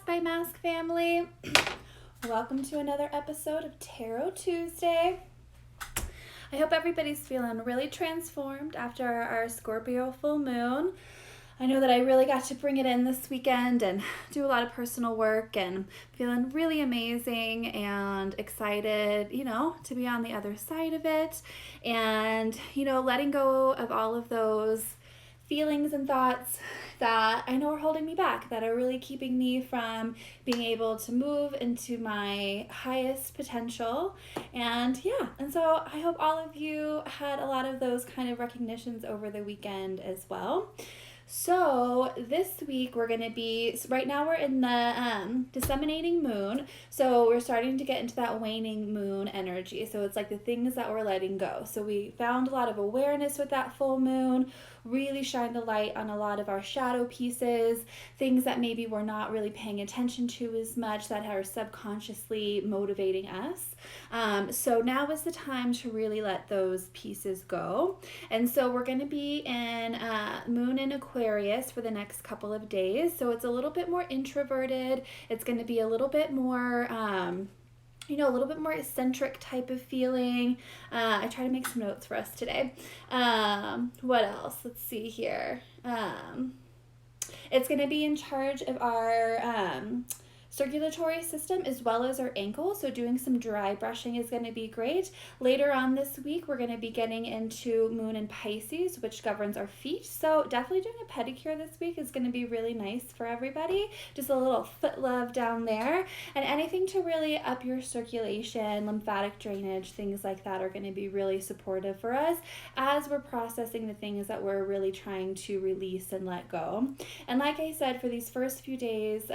by Mask family. Welcome to another episode of Tarot Tuesday. I hope everybody's feeling really transformed after our Scorpio full moon. I know that I really got to bring it in this weekend and do a lot of personal work and feeling really amazing and excited, to be on the other side of it and, letting go of all of those feelings and thoughts that I know are holding me back, that are really keeping me from being able to move into my highest potential. And so I hope all of you had a lot of those kind of recognitions over the weekend as well. So this week we're going to be, right now we're in the disseminating moon, so we're starting to get into that waning moon energy. So it's like the things that we're letting go. So we found a lot of awareness with that full moon, really shined a light on a lot of our shadow pieces, things that maybe we're not really paying attention to as much that are subconsciously motivating us. So now is the time to really let those pieces go. And so we're going to be in moon in Aquarius for the next couple of days. So it's a little bit more introverted. It's going to be a little bit more a little bit more eccentric type of feeling. I try to make some notes for us today. What else? Let's see here. It's going to be in charge of our circulatory system as well as our ankles, so doing some dry brushing is going to be great. Later on this week we're going to be getting into moon in Pisces, which governs our feet, so definitely doing a pedicure this week is going to be really nice for everybody. Just a little foot love down there, and anything to really up your circulation, lymphatic drainage, things like that are going to be really supportive for us as we're processing the things that we're really trying to release and let go. And like I said, for these first few days,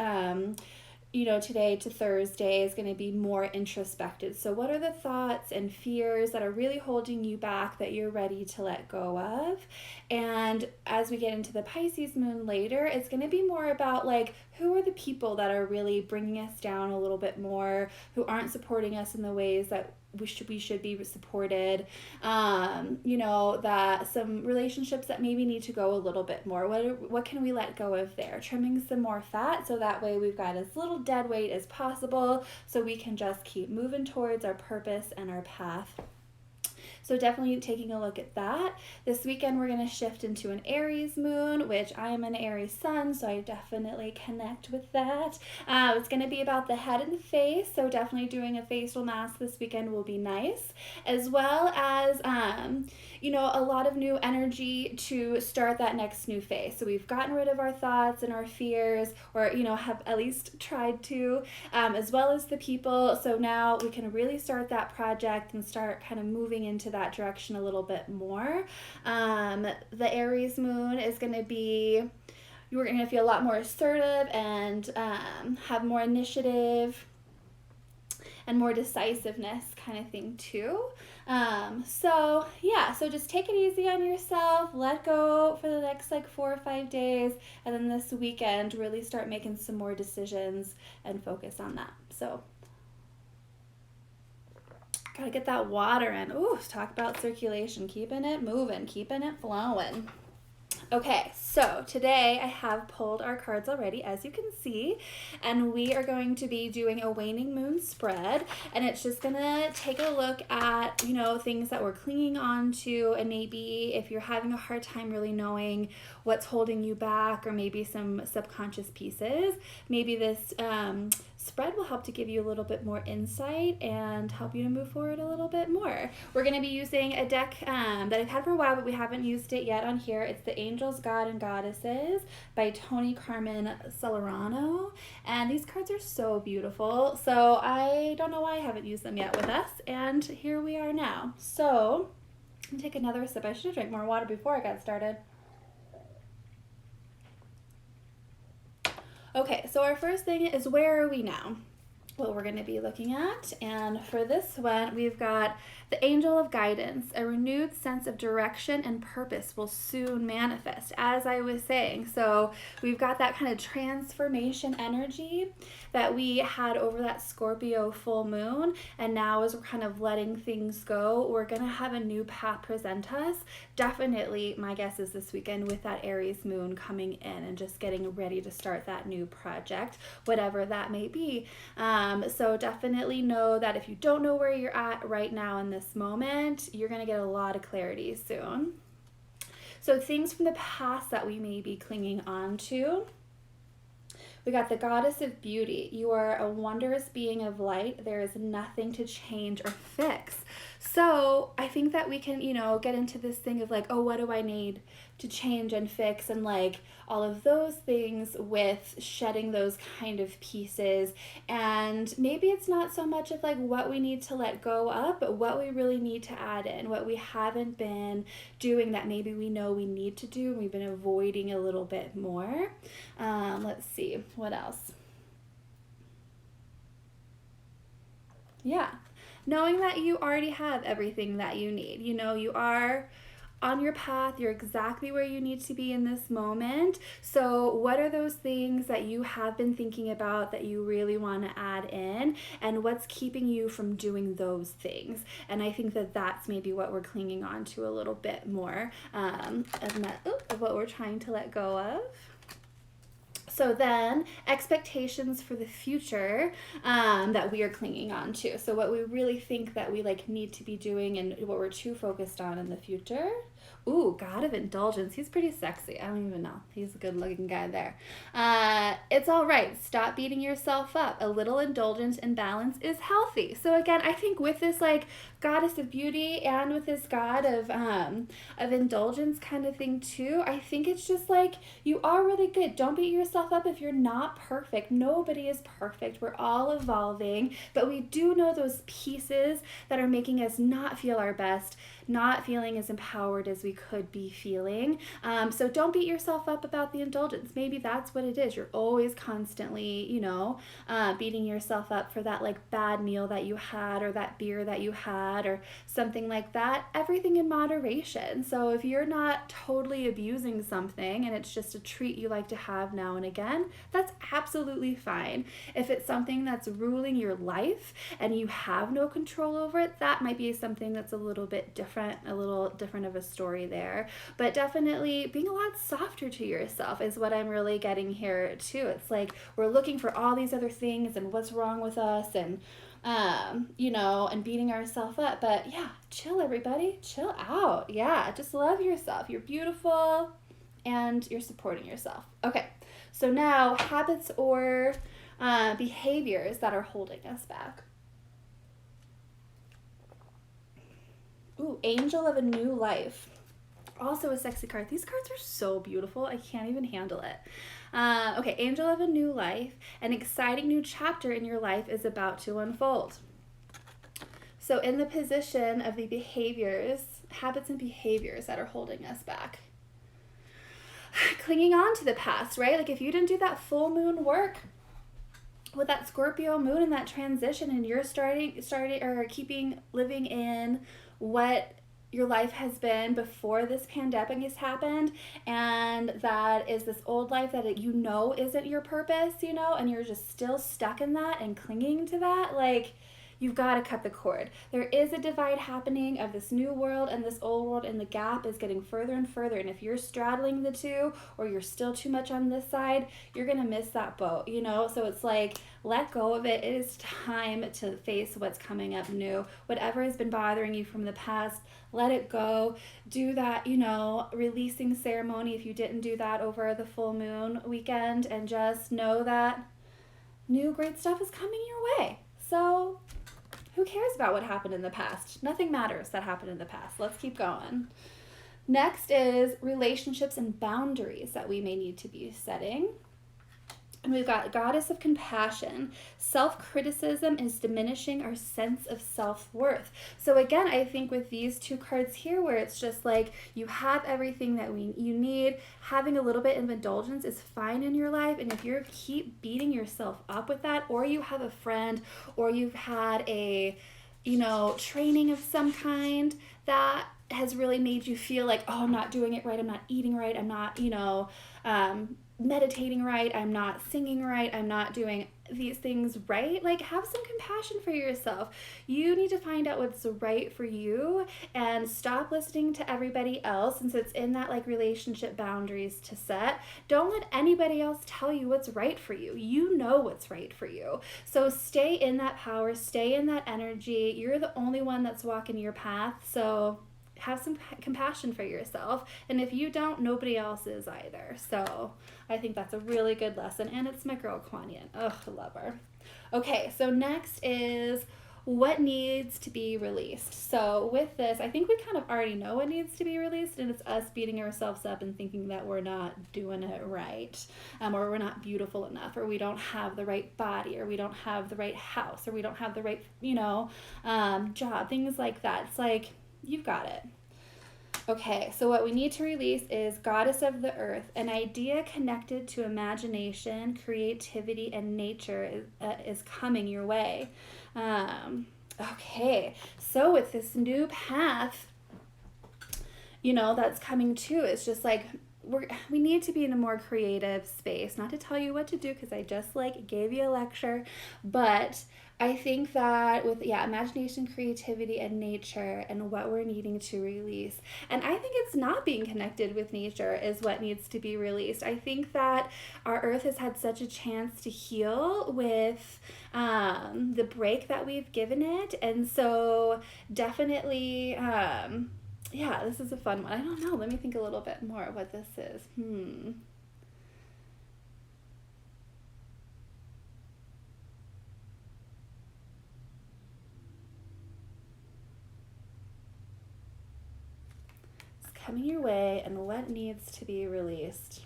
today to Thursday is going to be more introspective. So what are the thoughts and fears that are really holding you back that you're ready to let go of? And as we get into the Pisces moon later, it's going to be more about who are the people that are really bringing us down a little bit more, who aren't supporting us in the ways that we should be supported, that some relationships that maybe need to go a little bit more. What can we let go of there? Trimming some more fat so that way we've got as little dead weight as possible so we can just keep moving towards our purpose and our path. So definitely taking a look at that. This weekend we're going to shift into an Aries moon, which I am an Aries sun, so I definitely connect with that. It's going to be about the head and the face, so definitely doing a facial mask this weekend will be nice, as well as a lot of new energy to start that next new phase. So we've gotten rid of our thoughts and our fears, or have at least tried to, as well as the people. So now we can really start that project and start kind of moving into that direction a little bit more. The Aries moon is going to be, you're going to feel a lot more assertive and have more initiative and more decisiveness kind of thing too. So just take it easy on yourself, let go for the next 4 or 5 days, and then this weekend really start making some more decisions and focus on that. So gotta get that water in. Ooh, talk about circulation, keeping it moving, keeping it flowing. Okay, so today I have pulled our cards already, as you can see, and we are going to be doing a waning moon spread, and it's just gonna take a look at, things that we're clinging on to, and maybe if you're having a hard time really knowing what's holding you back, or maybe some subconscious pieces, maybe this spread will help to give you a little bit more insight and help you to move forward a little bit more. We're going to be using a deck that I've had for a while, but we haven't used it yet on here. It's the Angels, God, and Goddesses by Toni Carmen Salerno, and these cards are so beautiful. So I don't know why I haven't used them yet with us, and here we are now. So I'm going to take another sip. I should have drank more water before I got started. Okay, so our first thing is, where are we now? what we're going to be looking at. And for this one, we've got the angel of guidance. A renewed sense of direction and purpose will soon manifest, as I was saying. So we've got that kind of transformation energy that we had over that Scorpio full moon. And now as we're kind of letting things go, we're going to have a new path present us. Definitely, my guess is this weekend with that Aries moon coming in and just getting ready to start that new project, whatever that may be. So definitely know that if you don't know where you're at right now in this moment, you're going to get a lot of clarity soon. So things from the past that we may be clinging on to. We got the goddess of beauty. You are a wondrous being of light. There is nothing to change or fix. So I think that we can, get into this thing of like, oh, what do I need to change and fix, and like all of those things with shedding those kind of pieces. And maybe it's not so much of like what we need to let go of, but what we really need to add in, what we haven't been doing that maybe we know we need to do and we've been avoiding a little bit more. Let's see, what else? Yeah, knowing that you already have everything that you need. You are on your path, you're exactly where you need to be in this moment. So what are those things that you have been thinking about that you really want to add in, and what's keeping you from doing those things? And I think that that's maybe what we're clinging on to a little bit more, of what we're trying to let go of. So then expectations for the future that we are clinging on to. So what we really think that we need to be doing and what we're too focused on in the future. Ooh, God of indulgence. He's pretty sexy. I don't even know. He's a good looking guy there. It's all right. Stop beating yourself up. A little indulgence and balance is healthy. So again, I think with this goddess of beauty and with this god of indulgence kind of thing too, I think it's just you are really good. Don't beat yourself up if you're not perfect. Nobody is perfect. We're all evolving, but we do know those pieces that are making us not feel our best, not feeling as empowered as we could be feeling. So don't beat yourself up about the indulgence. Maybe that's what it is. You're always constantly, beating yourself up for that bad meal that you had, or that beer that you had, or something like that. Everything in moderation. So if you're not totally abusing something and it's just a treat you like to have now and again, that's absolutely fine. If it's something that's ruling your life and you have no control over it, that might be something that's a little bit different, a little different of a story there. But definitely being a lot softer to yourself is what I'm really getting here too. It's we're looking for all these other things and what's wrong with us, and and beating ourselves up. But yeah, chill, everybody. Chill out. Yeah, just love yourself. You're beautiful and you're supporting yourself. Okay, so now habits or behaviors that are holding us back. Ooh, Angel of a New Life. Also a sexy card. These cards are so beautiful. I can't even handle it. Okay, Angel of a New Life. An exciting new chapter in your life is about to unfold. So in the position of the behaviors, habits and behaviors that are holding us back. Clinging on to the past, right? If you didn't do that full moon work with that Scorpio moon and that transition, and you're living in what your life has been before this pandemic has happened, and that is this old life that isn't your purpose, and you're just still stuck in that and clinging to that, you've got to cut the cord. There is a divide happening of this new world and this old world, and the gap is getting further and further. And if you're straddling the two, or you're still too much on this side, you're going to miss that boat, So it's let go of it. It is time to face what's coming up new. Whatever has been bothering you from the past, let it go. Do that, releasing ceremony if you didn't do that over the full moon weekend, and just know that new great stuff is coming your way. So who cares about what happened in the past? Nothing matters that happened in the past. Let's keep going. Next is relationships and boundaries that we may need to be setting. And we've got goddess of compassion. Self-criticism is diminishing our sense of self-worth. So again, I think with these two cards here, where it's just like you have everything that you need, having a little bit of indulgence is fine in your life. And if you keep beating yourself up with that, or you have a friend, or you've had a, training of some kind that has really made you feel like, oh, I'm not doing it right, I'm not eating right, I'm not, meditating right, I'm not singing right, I'm not doing these things right, like have some compassion for yourself. You need to find out what's right for you and stop listening to everybody else, since it's in that like relationship boundaries to set. Don't let anybody else tell you what's right for you. You know what's right for you. So stay in that power, stay in that energy. You're the only one that's walking your path. So have some compassion for yourself. And if you don't, nobody else is either. So I think that's a really good lesson. And it's my girl, Kuan Yin. Ugh, I love her. Okay, so next is what needs to be released. So with this, I think we kind of already know what needs to be released, and it's us beating ourselves up and thinking that we're not doing it right, or we're not beautiful enough, or we don't have the right body, or we don't have the right house, or we don't have the right, job, things like that. It's like, you've got it. Okay, so what we need to release is Goddess of the Earth, an idea connected to imagination, creativity, and nature is coming your way. Okay, so with this new path, that's coming too, it's just like we need to be in a more creative space. Not to tell you what to do, because I just gave you a lecture, but I think that with imagination, creativity, and nature, and what we're needing to release, and I think it's not being connected with nature is what needs to be released. I think that our earth has had such a chance to heal with the break that we've given it, and so definitely this is a fun one. I don't know, let me think a little bit more of what this is. Coming your way, and what needs to be released.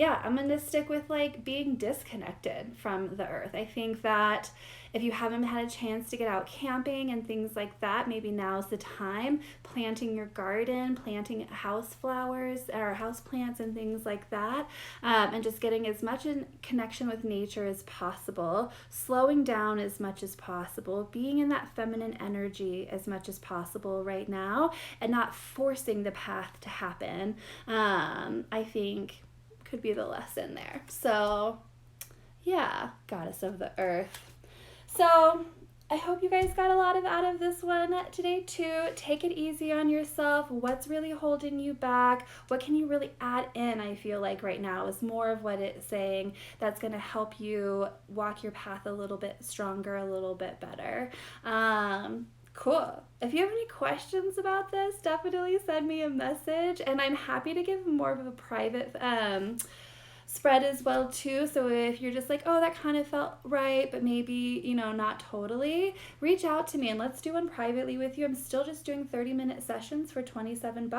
I'm gonna stick with being disconnected from the earth. I think that if you haven't had a chance to get out camping and things like that, maybe now's the time. Planting your garden, planting house flowers or house plants and things like that, and just getting as much in connection with nature as possible, slowing down as much as possible, being in that feminine energy as much as possible right now, and not forcing the path to happen, I think could be the lesson there. So Goddess of the Earth. So I hope you guys got a lot out of this one today too. Take it easy on yourself. What's really holding you back? What can you really add in? I feel like right now is more of what it's saying that's going to help you walk your path a little bit stronger, a little bit better. Cool. If you have any questions about this, definitely send me a message, and I'm happy to give more of a private spread as well too. So if you're just like, oh, that kind of felt right, but maybe, not totally, reach out to me and let's do one privately with you. I'm still just doing 30-minute sessions for $27.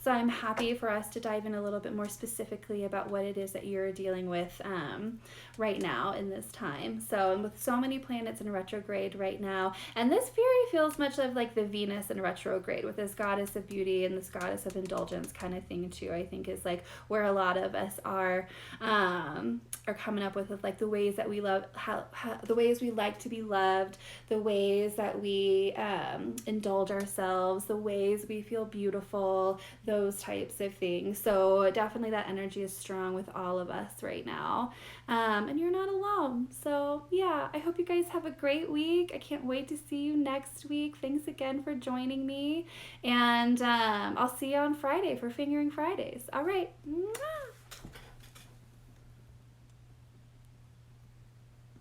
So I'm happy for us to dive in a little bit more specifically about what it is that you're dealing with right now in this time. So, and with so many planets in retrograde right now, and this very feels much of the Venus in retrograde with this goddess of beauty and this goddess of indulgence kind of thing too, I think is where a lot of us are coming up with the ways that we love, how the ways we like to be loved, the ways that we indulge ourselves, the ways we feel beautiful, those types of things. So definitely that energy is strong with all of us right now, and you're not alone. So I hope you guys have a great week. I can't wait to see you next week. Thanks again for joining me, and I'll see you on Friday for Fingering Fridays. All right. Mwah!